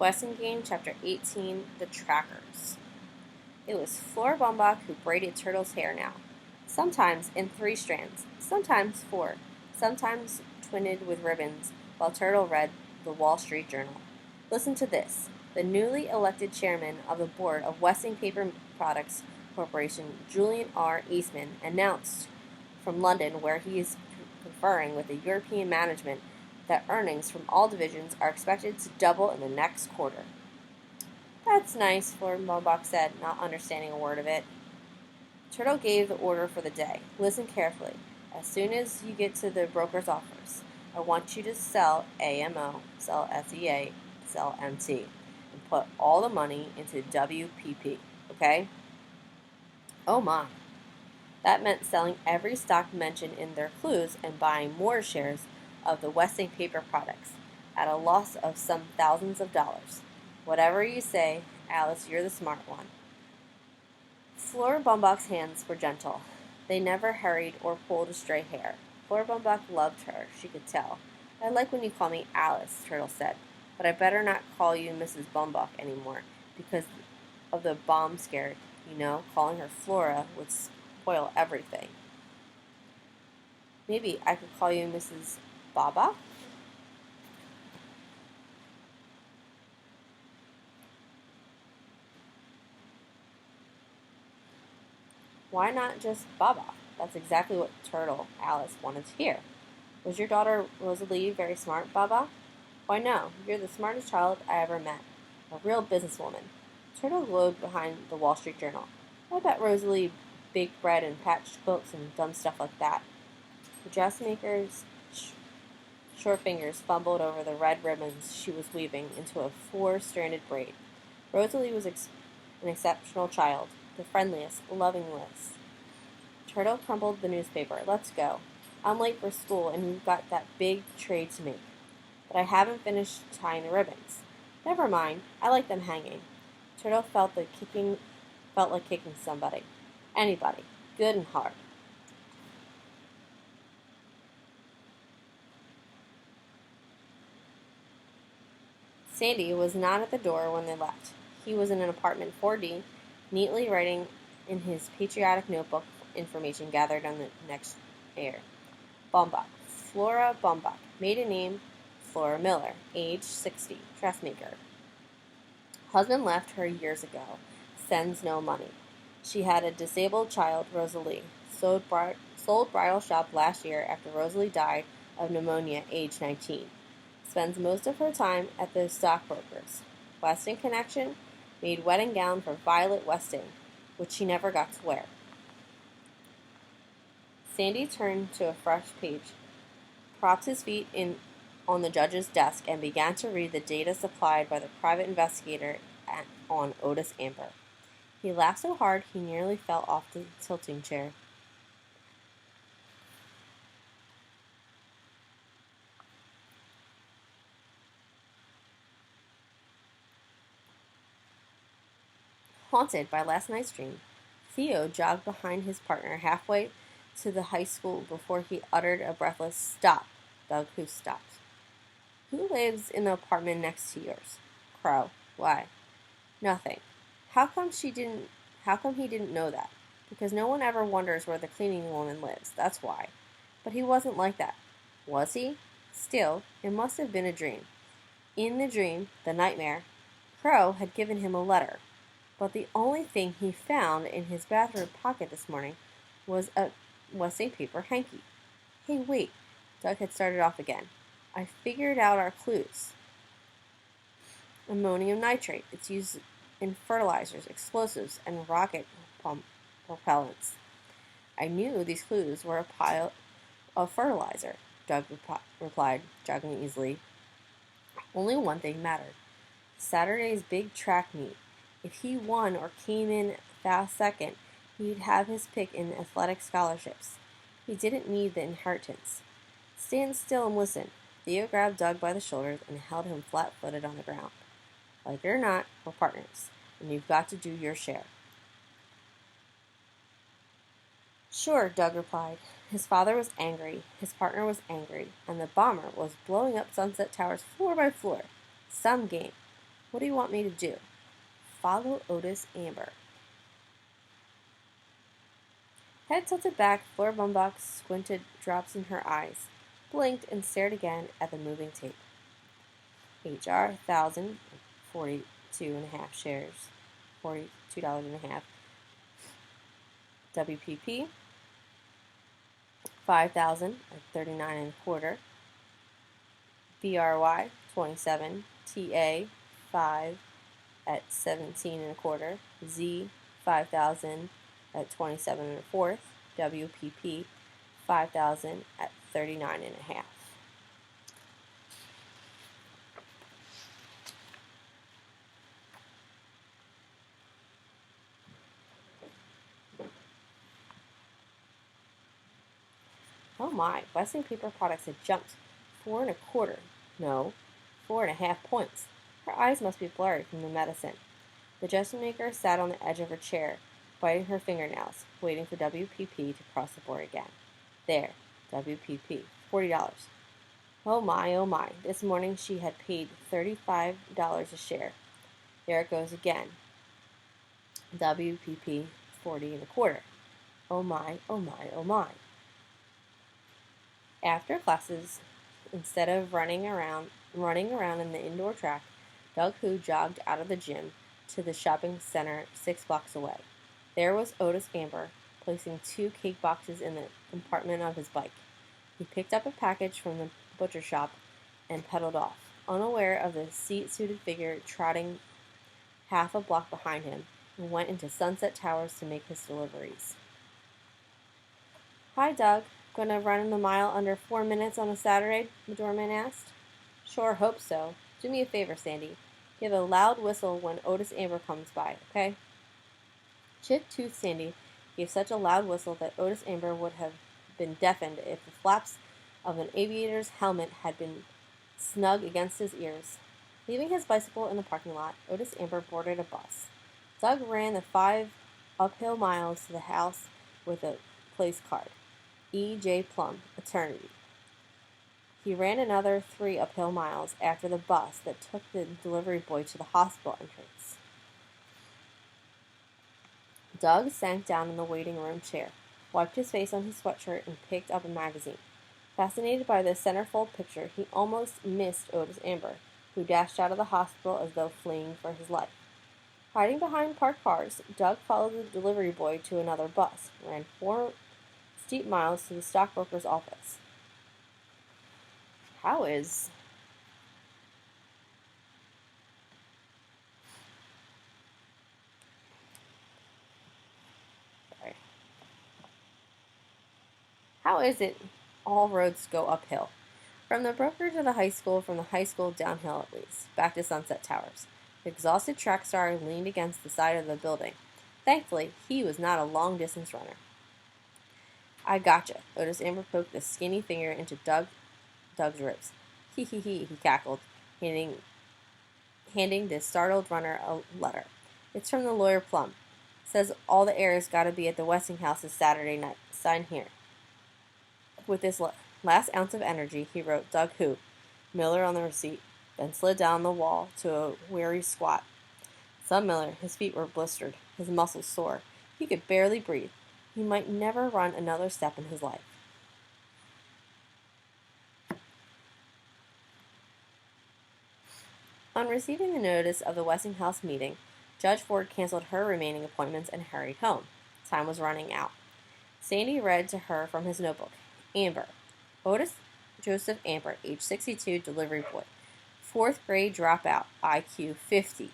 Western Chapter 18, The Trackers. It was Flora Baumbach who braided Turtle's hair now, sometimes in 3 strands, sometimes 4, sometimes twinned with ribbons, while Turtle read the Wall Street Journal. Listen to this. The newly elected chairman of the board of Westing Paper Products Corporation, Julian R. Eastman, announced from London, where he is conferring with the European management, that earnings from all divisions are expected to double in the next quarter. That's nice, Flora Baumbach said, not understanding a word of it. Turtle gave the order for the day. Listen carefully. As soon as you get to the broker's office, I want you to sell AMO, sell SEA, sell MT, and put all the money into WPP, okay? Oh my. That meant selling every stock mentioned in their clues and buying more shares of the Westing Paper Products at a loss of some thousands of dollars. Whatever you say, Alice, you're the smart one. Flora Baumbach's hands were gentle. They never hurried or pulled a stray hair. Flora Baumbach loved her, she could tell. I like when you call me Alice, Turtle said, but I better not call you Mrs. Baumbach anymore because of the bomb scare, you know. Calling her Flora would spoil everything. Maybe I could call you Mrs. Baba? Why not just Baba? That's exactly what Turtle Alice wanted to hear. Was your daughter Rosalie very smart, Baba? Why no, you're the smartest child I ever met. A real businesswoman. Turtle glowed behind the Wall Street Journal. I bet Rosalie baked bread and patched quilts and done stuff like that. The dressmaker's short fingers fumbled over the red ribbons she was weaving into a 4-stranded braid. Rosalie was an exceptional child, the friendliest, lovingest. Turtle crumpled the newspaper. Let's go. I'm late for school, and we've got that big trade to make. But I haven't finished tying the ribbons. Never mind. I like them hanging. Turtle felt like kicking somebody. Anybody. Good and hard. Sandy was not at the door when they left. He was in an apartment 4D, neatly writing in his patriotic notebook information gathered on the next air. Baumbach. Flora Baumbach. Maiden name, Flora Miller. Age, 60. Dressmaker. Husband left her years ago. Sends no money. She had a disabled child, Rosalie. Sold bridal shop last year after Rosalie died of pneumonia, age 19. Spends most of her time at the stockbrokers. Westing connection, made wedding gown for Violet Westing, which she never got to wear. Sandy turned to a fresh page, propped his feet on the judge's desk, and began to read the data supplied by the private investigator on Otis Amber. He laughed so hard he nearly fell off the tilting chair. Haunted by last night's dream, Theo jogged behind his partner halfway to the high school before he uttered a breathless "Stop!" Doug, who stopped. Who lives in the apartment next to yours? Crow. Why? Nothing. How come he didn't know that? Because no one ever wonders where the cleaning woman lives, that's why. But he wasn't like that. Was he? Still, it must have been a dream. In the dream, the nightmare, Crow had given him a letter. But the only thing he found in his bathroom pocket this morning was a Westing paper hanky. Hey, wait, Doug had started off again. I figured out our clues. Ammonium nitrate. It's used in fertilizers, explosives, and rocket propellants. I knew these clues were a pile of fertilizer, Doug replied, jogging easily. Only one thing mattered. Saturday's big track meet. If he won or came in fast second, he'd have his pick in athletic scholarships. He didn't need the inheritance. Stand still and listen. Theo grabbed Doug by the shoulders and held him flat-footed on the ground. Like it or not, we're partners, and you've got to do your share. Sure, Doug replied. His father was angry, his partner was angry, and the bomber was blowing up Sunset Towers floor by floor. Some game. What do you want me to do? Follow Otis Amber. Head tilted back, Flora Bumbox squinted drops in her eyes, blinked, and stared again at the moving tape. HR 1,000, 42.5 shares, $42.50. WPP 5,000 at 39.25. BRY 27. TA 5 at 17.25. Z 5,000 at 27.25. WPP 5,000 at 39.5. Oh my, Westing Paper Products had jumped 4.25. No, 4.5 points. Her eyes must be blurry from the medicine. The dressmaker sat on the edge of her chair, biting her fingernails, waiting for WPP to cross the board again. There, WPP, $40. Oh my, this morning she had paid $35 a share. There it goes again. WPP, 40.25. Oh my. After classes, instead of running around in the indoor track, Doug Hu jogged out of the gym to the shopping center 6 blocks away. There was Otis Amber, placing 2 cake boxes in the compartment of his bike. He picked up a package from the butcher shop and pedaled off, unaware of the seat-suited figure trotting half a block behind him, and went into Sunset Towers to make his deliveries. Hi, Doug. Gonna run in the mile under 4 minutes on a Saturday? The doorman asked. Sure, hope so. Do me a favor, Sandy. Give a loud whistle when Otis Amber comes by, okay? Chip-toothed Sandy gave such a loud whistle that Otis Amber would have been deafened if the flaps of an aviator's helmet had been snug against his ears. Leaving his bicycle in the parking lot, Otis Amber boarded a bus. Doug ran the 5 uphill miles to the house with a place card. E.J. Plum, Eternity. He ran another 3 uphill miles after the bus that took the delivery boy to the hospital entrance. Doug sank down in the waiting room chair, wiped his face on his sweatshirt, and picked up a magazine. Fascinated by the centerfold picture, he almost missed Otis Amber, who dashed out of the hospital as though fleeing for his life. Hiding behind parked cars, Doug followed the delivery boy to another bus, ran 4 steep miles to the stockbroker's office. How is it all roads go uphill? From the broker to the high school, from the high school downhill at least, back to Sunset Towers. The exhausted track star leaned against the side of the building. Thankfully, he was not a long-distance runner. I gotcha. Otis Amber poked a skinny finger into Doug's ribs. He cackled, handing the startled runner a letter. It's from the lawyer Plum. Says all the heirs gotta be at the Westinghouse this Saturday night. Sign here. With this last ounce of energy, he wrote Doug Hu, Miller on the receipt, then slid down the wall to a weary squat. Son Miller, his feet were blistered, his muscles sore. He could barely breathe. He might never run another step in his life. On receiving the notice of the Westinghouse meeting, Judge Ford canceled her remaining appointments and hurried home. Time was running out. Sandy read to her from his notebook. Amber. Otis Joseph Amber, age 62, delivery boy. 4th grade dropout, IQ 50.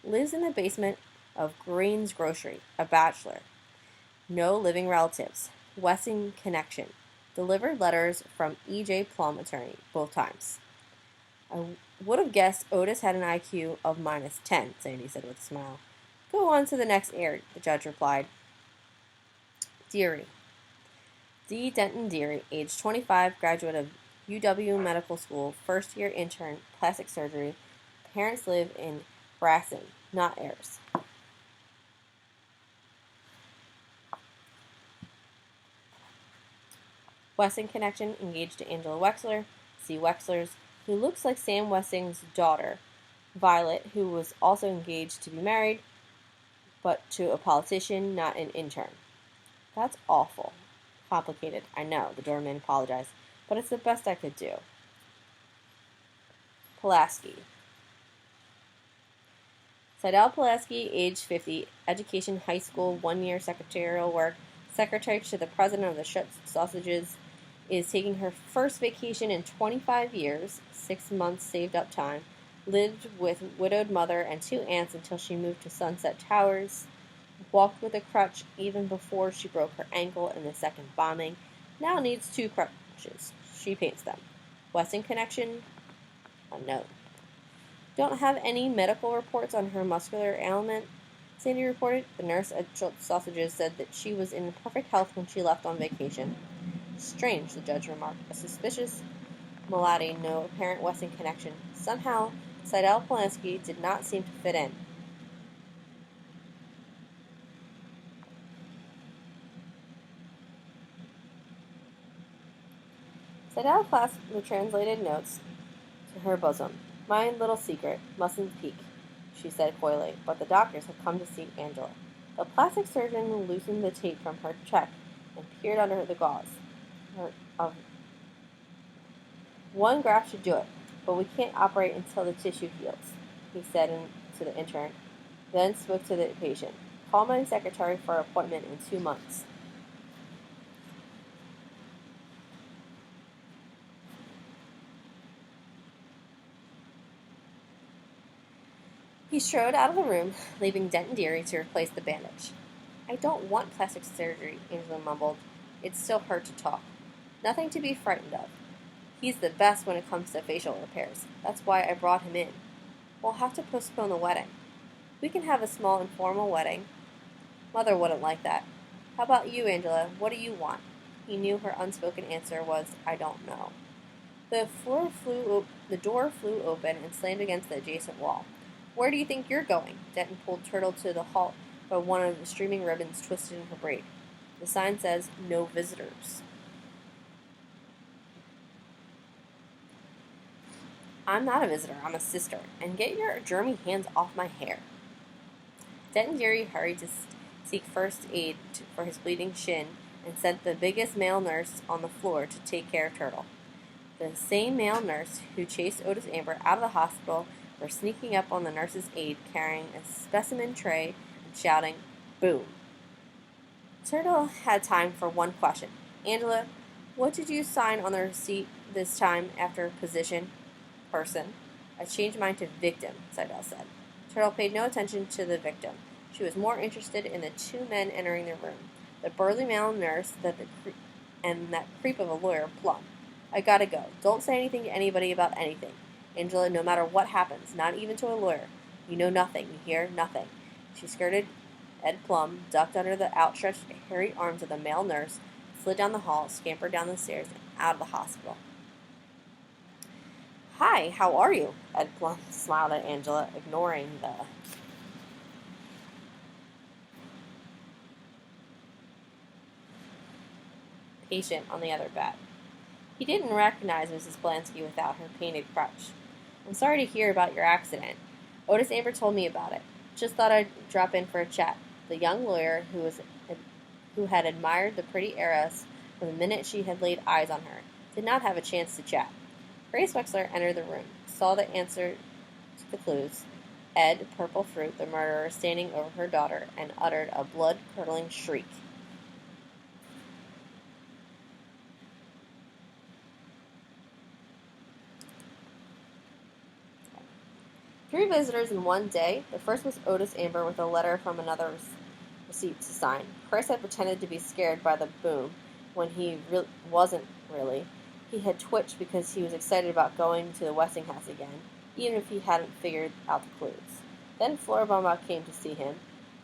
Lives in the basement of Green's Grocery, a bachelor. No living relatives. Westing connection. Delivered letters from E.J. Plum, attorney, both times. I would have guessed Otis had an IQ of -10, Sandy said with a smile. Go on to the next heir, the judge replied. Deary. D. Denton Deary, age 25, graduate of UW Medical School, first-year intern, plastic surgery. Parents live in Brasson, not heirs. Westing connection, engaged to Angela Wexler. See Wexler's, who looks like Sam Westing's daughter, Violet, who was also engaged to be married, but to a politician, not an intern. That's awful. Complicated, I know, the doorman apologized, but it's the best I could do. Pulaski. Seidel Pulaski, age 50, education, high school, 1 year secretarial work, secretary to the president of the Schutz Sausages, is taking her first vacation in 25 years, 6 months saved up time, lived with widowed mother and 2 aunts until she moved to Sunset Towers, walked with a crutch even before she broke her ankle in the second bombing, now needs 2 crutches. She paints them. Westing connection? Unknown. Don't have any medical reports on her muscular ailment, Sandy reported. The nurse at Schultz Sausages said that she was in perfect health when she left on vacation. Strange, the judge remarked. A suspicious malady, no apparent Westing connection. Somehow, Seidel Pulaski did not seem to fit in. Seidel clasped the translated notes to her bosom. My little secret. Mustn't peek, she said coyly, but the doctors had come to see Angela. The plastic surgeon loosened the tape from her check and peered under the gauze. One graft should do it, but we can't operate until the tissue heals, he said to the intern, then spoke to the patient. Call my secretary for an appointment in 2 months. He strode out of the room, leaving Denton Deary to replace the bandage. I don't want plastic surgery, Angela mumbled. It still hurt to talk. Nothing to be frightened of. He's the best when it comes to facial repairs. That's why I brought him in. We'll have to postpone the wedding. We can have a small informal wedding. Mother wouldn't like that. How about you, Angela? What do you want? He knew her unspoken answer was, I don't know. The door flew open and slammed against the adjacent wall. Where do you think you're going? Denton pulled Turtle to the halt by one of the streaming ribbons twisted in her braid. The sign says, no visitors. I'm not a visitor, I'm a sister, and get your germy hands off my hair. Denton Deary hurried to seek first aid for his bleeding shin and sent the biggest male nurse on the floor to take care of Turtle. The same male nurse who chased Otis Amber out of the hospital for sneaking up on the nurse's aide carrying a specimen tray and shouting, boom. Turtle had time for one question. Angela, what did you sign on the receipt this time after position? Person. I changed mine to victim, Seidel said. Turtle paid no attention to the victim. She was more interested in the 2 men entering the room, the burly male nurse and that creep of a lawyer, Plum. I gotta go. Don't say anything to anybody about anything. Angela, no matter what happens, not even to a lawyer. You know nothing, you hear nothing. She skirted Ed Plum, ducked under the outstretched, hairy arms of the male nurse, slid down the hall, scampered down the stairs, and out of the hospital. Hi, how are you? Ed Plum smiled at Angela, ignoring the patient on the other bed. He didn't recognize Mrs. Pulaski without her painted crutch. I'm sorry to hear about your accident. Otis Amber told me about it. Just thought I'd drop in for a chat. The young lawyer who had admired the pretty heiress from the minute she had laid eyes on her did not have a chance to chat. Grace Wexler entered the room, saw the answer to the clues, Ed, Purple Fruit, the murderer, standing over her daughter, and uttered a blood-curdling shriek. 3 visitors in one day. The first was Otis Amber with a letter from another receipt to sign. Chris had pretended to be scared by the boom when he wasn't really. He had twitched because he was excited about going to the Westing house again, even if he hadn't figured out the clues. Then Flora Baumbach came to see him.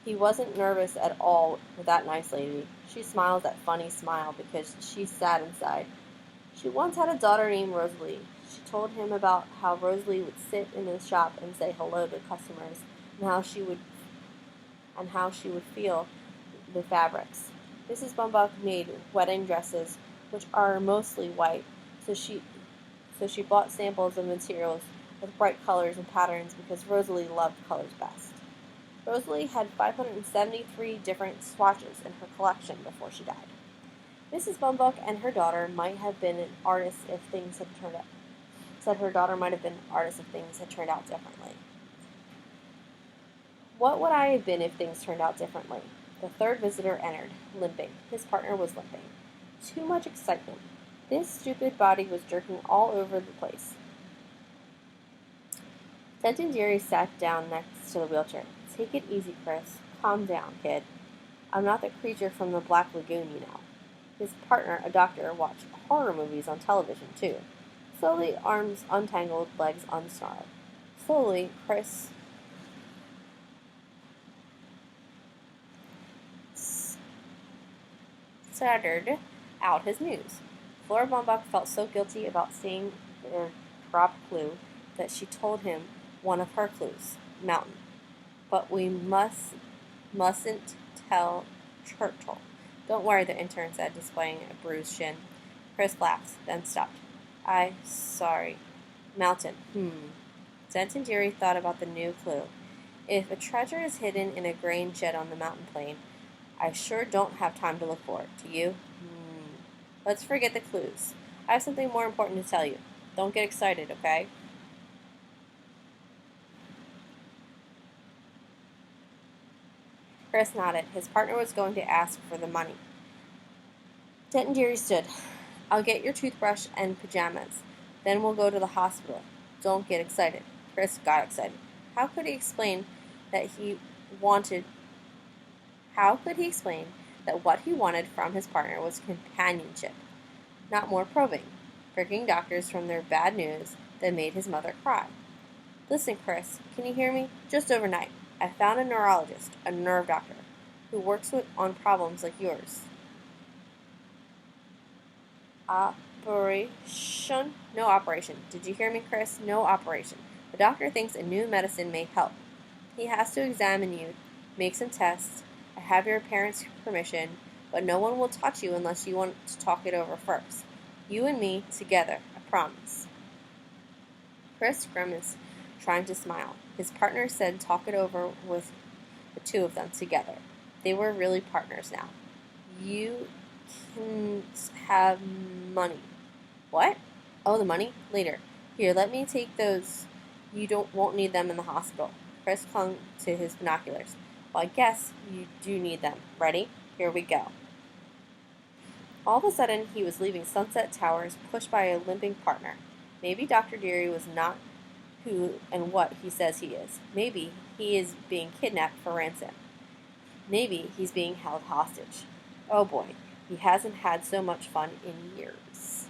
He wasn't nervous at all with that nice lady. She smiled that funny smile because she sat inside. She once had a daughter named Rosalie. She told him about how Rosalie would sit in the shop and say hello to customers, and how she would feel the fabrics. Mrs. Baumbach made wedding dresses, which are mostly white, so she bought samples of materials with bright colors and patterns because Rosalie loved colors best. Rosalie had 573 different swatches in her collection before she died. Mrs. Bumbuck and her daughter might have been an artist if things had turned out. Said her daughter might have been an artist if things had turned out differently. What would I have been if things turned out differently? The third visitor entered, limping. His partner was limping. Too much excitement. This stupid body was jerking all over the place. Denton Deary sat down next to the wheelchair. Take it easy, Chris. Calm down, kid. I'm not the creature from the Black Lagoon, you know. His partner, a doctor, watched horror movies on television, too. Slowly, arms untangled, legs unsnarled. Slowly, Chris stuttered out his news. Flora Bumbuck felt so guilty about seeing their dropped clue that she told him one of her clues, mountain. But we mustn't tell Turtle. Don't worry, the intern said, displaying a bruised shin. Chris laughed, then stopped. Sorry. Mountain. Denton Deary thought about the new clue. If a treasure is hidden in a grain shed on the mountain plain, I sure don't have time to look for it. Do you? Let's forget the clues. I have something more important to tell you. Don't get excited, okay? Chris nodded. His partner was going to ask for the money. Denton Deary stood. I'll get your toothbrush and pajamas. Then we'll go to the hospital. Don't get excited. Chris got excited. How could he explain that what he wanted from his partner was companionship, not more probing, pricking doctors from their bad news that made his mother cry? Listen, Chris, can you hear me? Just overnight, I found a neurologist, a nerve doctor, who works on problems like yours. Operation? No operation. Did you hear me, Chris? No operation. The doctor thinks a new medicine may help. He has to examine you, make some tests. I have your parents' permission, but no one will touch you unless you want to talk it over first. You and me, together, I promise. Chris grimaced, trying to smile. His partner said talk it over with the two of them together. They were really partners now. You can have money. What? Oh, the money? Later. Here, let me take those. You won't need them in the hospital. Chris clung to his binoculars. Well, I guess you do need them. Ready? Here we go. All of a sudden, he was leaving Sunset Towers, pushed by a limping partner. Maybe Dr. Deary was not who and what he says he is. Maybe he is being kidnapped for ransom. Maybe he's being held hostage. Oh boy, he hasn't had so much fun in years.